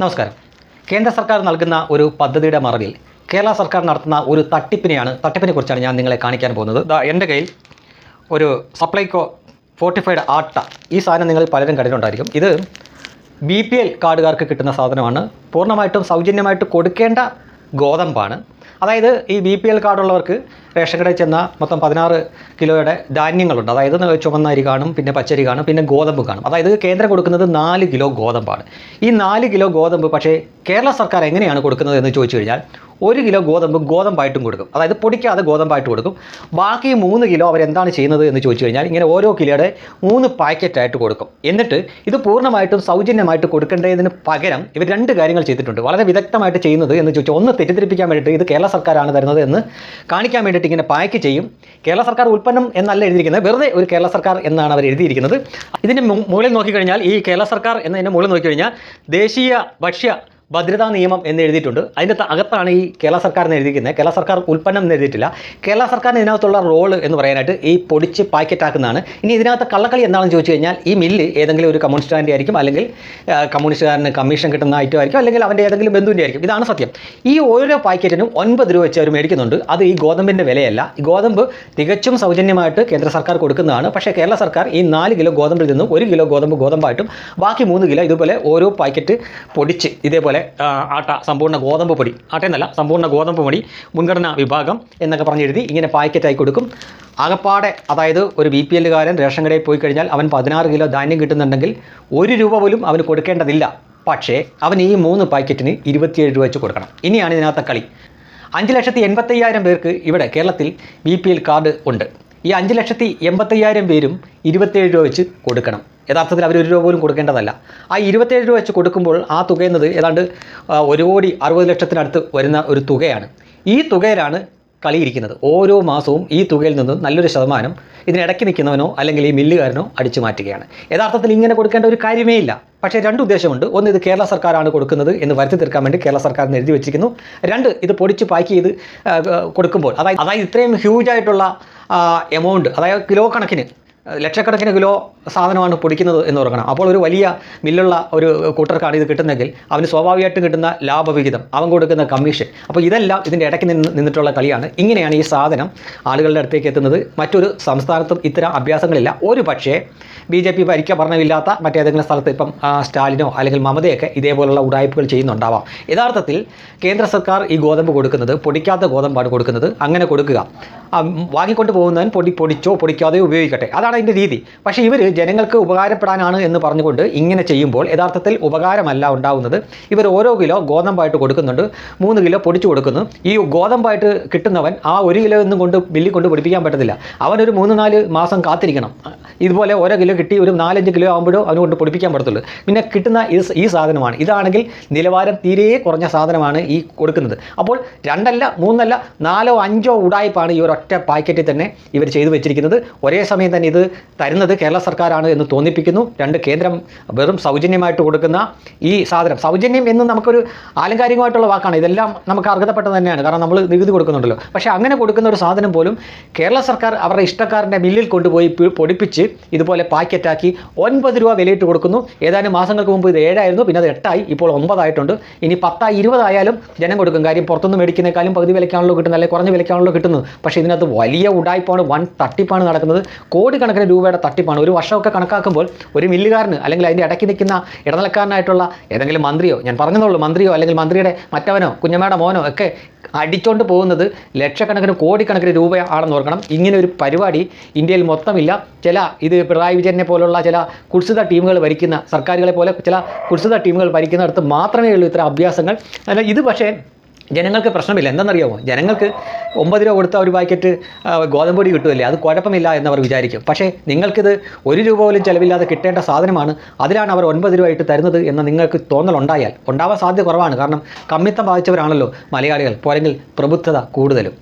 നമസ്കാരം. കേന്ദ്ര സർക്കാർ നൽകുന്ന ഒരു പദ്ധതിയുടെ മറവിൽ കേരള സർക്കാർ നടത്തുന്ന ഒരു തട്ടിപ്പിനെക്കുറിച്ചാണ് ഞാൻ നിങ്ങളെ കാണിക്കാൻ പോകുന്നത്. എൻ്റെ കയ്യിൽ ഒരു സപ്ലൈകോ ഫോർട്ടിഫൈഡ് ആട്ട, ഈ സാധനം നിങ്ങൾ പലരും കണ്ടിട്ടുണ്ടായിരിക്കും. ഇത് BPL കാർഡുകാർക്ക് കിട്ടുന്ന സാധനമാണ്. പൂർണ്ണമായിട്ടും സൗജന്യമായിട്ട് കൊടുക്കേണ്ട ഗോതമ്പാണ്. അതായത് ഈ BPL കാർഡുള്ളവർക്ക് റേഷൻ കടയിൽ ചെന്ന മൊത്തം 16 കിലോയുടെ ധാന്യങ്ങളുണ്ട്. അതായത് ചുവന്ന അരി കാണും, പിന്നെ പച്ചരി കാണും, പിന്നെ ഗോതമ്പ് കാണും. അതായത് കേന്ദ്രം കൊടുക്കുന്നത് 4 കിലോ ഗോതമ്പാണ്. ഈ 4 കിലോ ഗോതമ്പ് പക്ഷേ കേരള സർക്കാർ എങ്ങനെയാണ് കൊടുക്കുന്നത് എന്ന് ചോദിച്ചു കഴിഞ്ഞാൽ 1 കിലോ ഗോതമ്പായിട്ടും കൊടുക്കും. അതായത് പൊടിക്കാതെ ഗോതമ്പായിട്ട് കൊടുക്കും. ബാക്കി 3 കിലോ അവരെന്താണ് ചെയ്യുന്നത് എന്ന് ചോദിച്ചു കഴിഞ്ഞാൽ ഇങ്ങനെ ഓരോ കിലോയുടെ 3 പാക്കറ്റായിട്ട് കൊടുക്കും. എന്നിട്ട് ഇത് പൂർണ്ണമായിട്ടും സൗജന്യമായിട്ട് കൊടുക്കേണ്ടതിന് പകരം ഇവർ 2 കാര്യങ്ങൾ ചെയ്തിട്ടുണ്ട്. വളരെ വിദഗ്ധമായിട്ട് ചെയ്യുന്നത് എന്ന് ചോദിച്ചാൽ, ഒന്ന് തെറ്റിദ്ധരിപ്പിക്കാൻ വേണ്ടിയിട്ട് ഇത് കേരള സർക്കാരാണ് തരുന്നത് എന്ന് കാണിക്കാൻ വേണ്ടിയിട്ട് ഇങ്ങനെ പാക്ക് ചെയ്യും. കേരള സർക്കാർ ഉൽപ്പന്നം എന്നല്ല എഴുതിയിരിക്കുന്നത്, വെറുതെ ഒരു കേരള സർക്കാർ എന്നാണ് അവർ എഴുതിയിരിക്കുന്നത്. ഇതിൻ്റെ മുകളിൽ നോക്കിക്കഴിഞ്ഞാൽ, ഈ കേരള സർക്കാർ എന്നതിൻ്റെ മുകളിൽ നോക്കിക്കഴിഞ്ഞാൽ ദേശീയ ഭക്ഷ്യ ഭദ്രതാ നിയമം എന്ന് എഴുതിയിട്ടുണ്ട്. അതിൻ്റെ അകത്താണ് ഈ കേരള സർക്കാർ എന്ന് എഴുതിയിരിക്കുന്നത്. കേരള സർക്കാർ ഉൽപ്പന്നം എന്ന് എഴുതിയിട്ടില്ല. കേരള സർക്കാരിന് ഇതിനകത്തുള്ള റോള് എന്ന് പറയാനായിട്ട് ഈ പൊടിച്ച് പാക്കറ്റാക്കുന്നതാണ്. ഇനി ഇതിനകത്ത് കള്ളക്കളി എന്താണെന്ന് ചോദിച്ചു കഴിഞ്ഞാൽ, ഈ മില്ല് ഏതെങ്കിലും ഒരു കമ്മ്യൂണിസ്റ്റുകാരൻ്റെ ആയിരിക്കും, അല്ലെങ്കിൽ കമ്മ്യൂണിസ്റ്റുകാരന് കമ്മീഷൻ കിട്ടുന്ന ഐറ്റം ആയിരിക്കും, അല്ലെങ്കിൽ അവൻ്റെ ഏതെങ്കിലും ബന്ധുവിൻ്റെ ആയിരിക്കും. ഇതാണ് സത്യം. ഈ ഓരോ പാക്കറ്റിനും 9 രൂപ വെച്ച് അവർ മേടിക്കുന്നുണ്ട്. അത് ഈ ഗോതമ്പിൻ്റെ വിലയല്ല. ഈ ഗോതമ്പ് തികച്ചും സൗജന്യമായിട്ട് കേന്ദ്ര സർക്കാർ കൊടുക്കുന്നതാണ്. പക്ഷേ കേരള സർക്കാർ ഈ 4 കിലോ ഗോതമ്പിൽ നിന്നും 1 കിലോ ഗോതമ്പായിട്ടും ബാക്കി 3 കിലോ ഇതുപോലെ ഓരോ പാക്കറ്റ് പൊടിച്ച് ഇതേപോലെ ആട്ട, സമ്പൂർണ്ണ ഗോതമ്പ് പൊടി, ആട്ടയെന്നല്ല സമ്പൂർണ്ണ ഗോതമ്പ് പൊടി മുൻഗണനാ വിഭാഗം എന്നൊക്കെ പറഞ്ഞെഴുതി ഇങ്ങനെ പാക്കറ്റായി കൊടുക്കും. ആകപ്പാടെ, അതായത് ഒരു BPL കാരൻ റേഷൻ കടയിൽ പോയി കഴിഞ്ഞാൽ അവൻ 16 കിലോ ധാന്യം കിട്ടുന്നുണ്ടെങ്കിൽ 1 രൂപ പോലും അവന് കൊടുക്കേണ്ടതില്ല. പക്ഷേ അവൻ ഈ 3 പാക്കറ്റിന് 27 രൂപ വെച്ച് കൊടുക്കണം. ഇനിയാണ് ഇതിനകത്തെ കളി. 5,85,000 പേർക്ക് ഇവിടെ കേരളത്തിൽ BPL കാർഡ് ഉണ്ട്. ഈ 5,85,000 പേരും 27 രൂപ വെച്ച് കൊടുക്കണം. യഥാർത്ഥത്തിൽ അവർ 1 രൂപ പോലും കൊടുക്കേണ്ടതല്ല. ആ 27 രൂപ വെച്ച് കൊടുക്കുമ്പോൾ ആ തുക എന്നത് ഏതാണ്ട് 1,60,00,000 വരുന്ന ഒരു തുകയാണ്. ഈ തുകയിലാണ് കളിയിരിക്കുന്നത്. ഓരോ മാസവും ഈ തുകയിൽ നിന്നും നല്ലൊരു ശതമാനം ഇതിനിടയ്ക്ക് നിൽക്കുന്നവനോ അല്ലെങ്കിൽ ഈ മില്ലുകാരനോ അടിച്ചു മാറ്റുകയാണ്. യഥാർത്ഥത്തിൽ ഇങ്ങനെ കൊടുക്കേണ്ട ഒരു കാര്യമേ ഇല്ല. പക്ഷേ 2 ഉദ്ദേശമുണ്ട്. ഒന്ന്, ഇത് കേരള സർക്കാരാണ് കൊടുക്കുന്നത് എന്ന് വരുത്തി തീർക്കാൻ വേണ്ടി കേരള സർക്കാരിന് എഴുതി വെച്ചിരിക്കുന്നു. 2, ഇത് പൊടിച്ച് പാക്ക് ചെയ്ത് കൊടുക്കുമ്പോൾ, അതായത് ഇത്രയും ഹ്യൂജായിട്ടുള്ള എമൗണ്ട്, അതായത് കിലോ കണക്കിന് ലക്ഷക്കണക്കിന് കിലോ സാധനമാണ് പൊടിക്കുന്നത് എന്ന് ഓർക്കണം. അപ്പോൾ ഒരു വലിയ മില്ലുള്ള ഒരു കൂട്ടർക്കാണ് ഇത് കിട്ടുന്നതെങ്കിൽ അവന് സ്വാഭാവികമായിട്ടും കിട്ടുന്ന ലാഭവിഹിതം, അവൻ കൊടുക്കുന്ന കമ്മീഷൻ, അപ്പോൾ ഇതെല്ലാം ഇതിൻ്റെ ഇടയ്ക്ക് നിന്നിട്ടുള്ള കളിയാണ്. ഇങ്ങനെയാണ് ഈ സാധനം ആളുകളുടെ അടുത്തേക്ക് എത്തുന്നത്. മറ്റൊരു സംസ്ഥാനത്തും ഇത്തരം അഭ്യാസങ്ങളില്ല. ഒരു പക്ഷേ BJP ഭരിക്കാൻ ഭരണമില്ലാത്ത മറ്റേതെങ്കിലും സ്ഥലത്ത് ഇപ്പം സ്റ്റാലിനോ അല്ലെങ്കിൽ മമതയൊക്കെ ഇതേപോലുള്ള ഉടായ്പകൾ ചെയ്യുന്നുണ്ടാവാം. യഥാർത്ഥത്തിൽ കേന്ദ്ര സർക്കാർ ഈ ഗോതമ്പ് കൊടുക്കുന്നത് പൊടിക്കാത്ത ഗോതമ്പാണ് കൊടുക്കുന്നത്. അങ്ങനെ കൊടുക്കുക, വാങ്ങിക്കൊണ്ട് പോകുന്നവൻ പൊടിച്ചോ പൊടിക്കാതെയോ ഉപയോഗിക്കട്ടെ, അതാണ് അതിൻ്റെ രീതി. പക്ഷേ ഇവർ ജനങ്ങൾക്ക് ഉപകാരപ്പെടാനാണ് എന്ന് പറഞ്ഞുകൊണ്ട് ഇങ്ങനെ ചെയ്യുമ്പോൾ യഥാർത്ഥത്തിൽ ഉപകാരമല്ല ഉണ്ടാകുന്നത്. ഇവർ ഓരോ കിലോ ഗോതമ്പായിട്ട് കൊടുക്കുന്നുണ്ട്, 3 കിലോ പൊടിച്ചു കൊടുക്കുന്നു. ഈ ഗോതമ്പായിട്ട് കിട്ടുന്നവൻ ആ 1 കിലോ ഒന്നും കൊണ്ട് മില്ലിൽ കൊണ്ട് പൊടിപ്പിക്കാൻ പറ്റത്തില്ല. അവനൊരു 3-4 മാസം കാത്തിരിക്കണം. ഇതുപോലെ ഓരോ കിലോ കിട്ടി ഒരു 4-5 കിലോ ആകുമ്പോഴോ അവന് കൊണ്ട് പൊടിപ്പിക്കാൻ പറ്റത്തുള്ളൂ. പിന്നെ കിട്ടുന്ന ഈ സാധനമാണ്. ഇതാണെങ്കിൽ നിലവാരം തീരെ കുറഞ്ഞ സാധനമാണ് ഈ കൊടുക്കുന്നത്. അപ്പോൾ 2 അല്ല 3 അല്ല 4 5 ഉടായ്പാണ് ഈ ഒരൊറ്റ പാക്കറ്റിൽ തന്നെ ഇവർ ചെയ്തു വെച്ചിരിക്കുന്നത്. ഒരേ സമയം തന്നെ ഇത് തരുന്നത് കേരള സർക്കാരാണ് എന്ന് തോന്നിപ്പിക്കുന്നു. 2, കേന്ദ്രം വെറും സൗജന്യമായിട്ട് കൊടുക്കുന്ന ഈ സാധനം, സൗജന്യം എന്ന് നമുക്കൊരു ആലങ്കാരികമായിട്ടുള്ള വാക്കാണ്. ഇതെല്ലാം നമുക്ക് അർഹതപ്പെട്ടത് തന്നെയാണ്, കാരണം നമ്മൾ നികുതി കൊടുക്കുന്നുണ്ടല്ലോ. പക്ഷേ അങ്ങനെ കൊടുക്കുന്ന ഒരു സാധനം പോലും കേരള സർക്കാർ അവരുടെ ഇഷ്ടക്കാരൻ്റെ മില്ലിൽ കൊണ്ടുപോയി പൊടിപ്പിച്ച് ഇതുപോലെ പാക്കറ്റാക്കി 9 രൂപ വിലയിട്ട് കൊടുക്കുന്നു. ഏതാനും മാസങ്ങൾക്ക് മുമ്പ് ഇത് 7 ആയിരുന്നു, പിന്നെ അത് 8 ആയി, ഇപ്പോൾ 9 ആയിട്ടുണ്ട്. ഇനി 10 20 ആയാലും ജനം കൊടുക്കും. കാര്യം പുറത്തുനിന്ന് മേടിക്കുന്നേക്കാളും പകുതി വിലയ്ക്കാണല്ലോ കിട്ടുന്നത്, അല്ലെങ്കിൽ കുറഞ്ഞ വിലയ്ക്കാണല്ലോ കിട്ടുന്നത്. പക്ഷേ ഇതിനകത്ത് വലിയ ഉടായ്പാണ്, വൻ തട്ടിപ്പാണ് നടക്കുന്നത്. കോടിക്കണക്കിന് രൂപയുടെ തട്ടിപ്പാണ്. ഒരു വർഷമൊക്കെ കണക്കാക്കുമ്പോൾ ഒരു മില്ലുകാരന് അല്ലെങ്കിൽ അതിൻ്റെ ഇടയ്ക്ക് നിൽക്കുന്ന ഇടനിലക്കാരനായിട്ടുള്ള ഏതെങ്കിലും മന്ത്രിയോ, ഞാൻ പറഞ്ഞതുള്ളൂ, മന്ത്രിയോ അല്ലെങ്കിൽ മന്ത്രിയുടെ മറ്റവനോ കുഞ്ഞമ്മയുടെ മോനോ ഒക്കെ അടിച്ചുകൊണ്ട് പോകുന്നത് ലക്ഷക്കണക്കിന് കോടിക്കണക്കിന് രൂപയാണെന്ന് ഓർക്കണം. ഇങ്ങനെ ഒരു പരിപാടി ഇന്ത്യയിൽ മൊത്തമില്ല. ഇത് പിണറായി വിജയനെ പോലുള്ള ചില കുത്സിത ടീമുകൾ ഭരിക്കുന്ന, സർക്കാരുകളെ പോലെ ചില കുത്സിത ടീമുകൾ ഭരിക്കുന്നിടത്ത് മാത്രമേ ഉള്ളൂ ഇത്തരം അഭ്യാസങ്ങൾ. അല്ല, ഇത് പക്ഷേ ജനങ്ങൾക്ക് പ്രശ്നമില്ല. എന്താണെന്നറിയാമോ? ജനങ്ങൾക്ക് 9 രൂപ കൊടുത്ത ഒരു പാക്കറ്റ് ഗോതമ്പ് പൊടി കിട്ടുമല്ലേ, അത് കുഴപ്പമില്ല എന്നവർ വിചാരിക്കും. പക്ഷേ നിങ്ങൾക്കിത് 1 രൂപ പോലും ചിലവില്ലാതെ കിട്ടേണ്ട സാധനമാണ്. അതിലാണ് അവർ 9 രൂപ ആയിട്ട് തരുന്നത് എന്ന് നിങ്ങൾക്ക് തോന്നലുണ്ടായാൽ, ഉണ്ടാവാൻ സാധ്യത കുറവാണ്. കാരണം കമ്മിത്തം ബാധിച്ചവരാണല്ലോ മലയാളികൾ, പോരെങ്കിൽ പ്രബുദ്ധത കൂടുതലും.